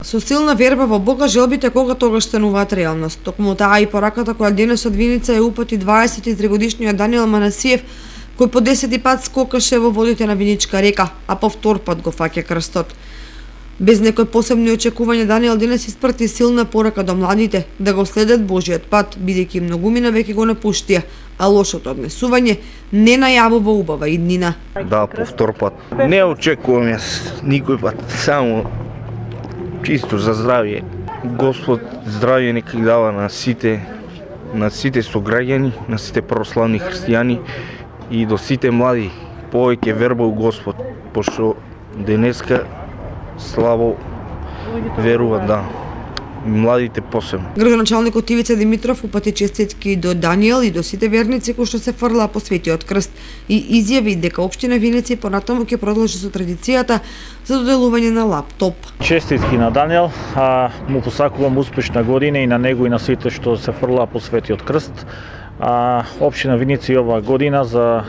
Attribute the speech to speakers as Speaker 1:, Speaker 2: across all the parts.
Speaker 1: Со силна верба во Бога желбите кога тогаш стануваат реалност. Токму таа и пораката која денес од Виница ја упати 23-годишниот Даниел Манасиев, кој по 10 пат скокаше во водите на Виничка река, а по втор пат го фаќа крстот. Без некои посебни очекувања Даниел денес испрати силна порака до младите да го следат Божиот пат, бидејќи многумина веќе го напуштија, а лошото однесување не најавува убава иднина.
Speaker 2: Да, по втор пат. Не очекувам јас никој пат, само чисто за здравје. Господ здравје нека ги дава на сите сограѓани, на сите православни христијани и до сите млади. Повеќе верба у Господ, пошто денеска слабо веруваат, да. Младите посебно.
Speaker 1: Градоначалникот Ивица Димитров упати честитки до Даниел и до сите верници кои што се фрлаа по Светиот крст и изјави дека општина Виница понатаму ќе продолжи со традицијата за доделување на лаптоп.
Speaker 3: Честитки на Даниел, му посакувам успешна година и на него и на сите што се фрлаа по Светиот крст. Општина Виница и оваа година за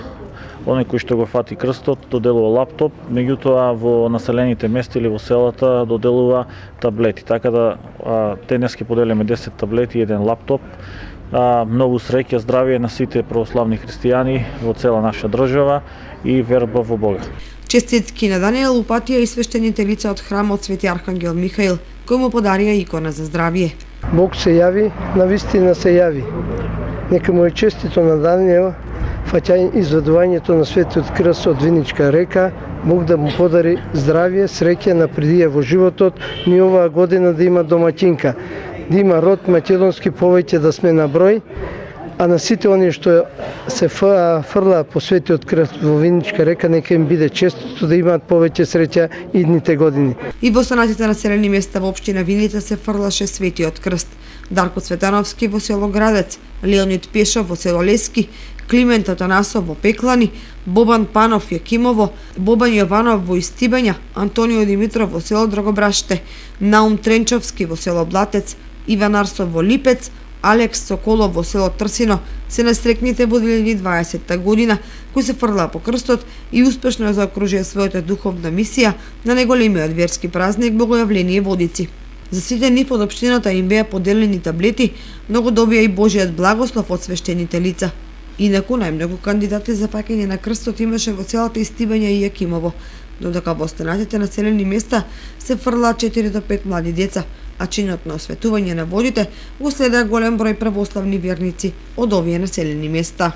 Speaker 3: оној кој што го фати крстот доделува лаптоп, меѓутоа во населените места или во селата доделува таблети. Така да денес ќе поделиме 10 таблети и еден лаптоп. Многу среќа, здравје на сите православни христијани во цела наша држава и верба во Бога.
Speaker 1: Честитки на Даниел упатија и свештените лица од храмот Свети Архангел Михаил, кој му подарија икона за здравје.
Speaker 4: Бог се јави, навистина се јави. Нека му е честито на Даниел, фаќање изведувањето на Светиот крст од Виничка река, Бог да му подари здравје, среќа, напредија во животот, ни оваа година да има домаќинка, да има род македонски повеќе да сме на број, а на сите оние што се фрлаа по Светиот крст во Виничка река, нека им биде честито да имаат повеќе среќа идните години.
Speaker 1: И во останатите населени места во општина Виница се фрлаше Светиот крст. Дарко Цветановски во село Градец, Леонид Пешов во село Лески, Климент Атанасов во Пеклани, Бобан Панов Јакимово, Бобан Јованов во Истибања, Антонио Димитров во село Драгобраште, Наум Тренчовски во село Блатец, Иван Арсов во Липец, Алекс Соколов во село Трсино се настрекните во 2020 година, кои се фрлаа по крстот и успешно заокружија својата духовна мисија на најголемиот верски празник Богојавление Водици. За сите нив од општината им беа поделени таблети, многу добија и Божиот благослов од свештените лица. Инаку најмногу кандидати за фаќање на крстот имаше во целата Истибања и Јакимово, додека во останатите населени места се фрлаа 4 до 5 млади деца, а чинот на осветување на водите го следеа голем број православни верници од овие населени места.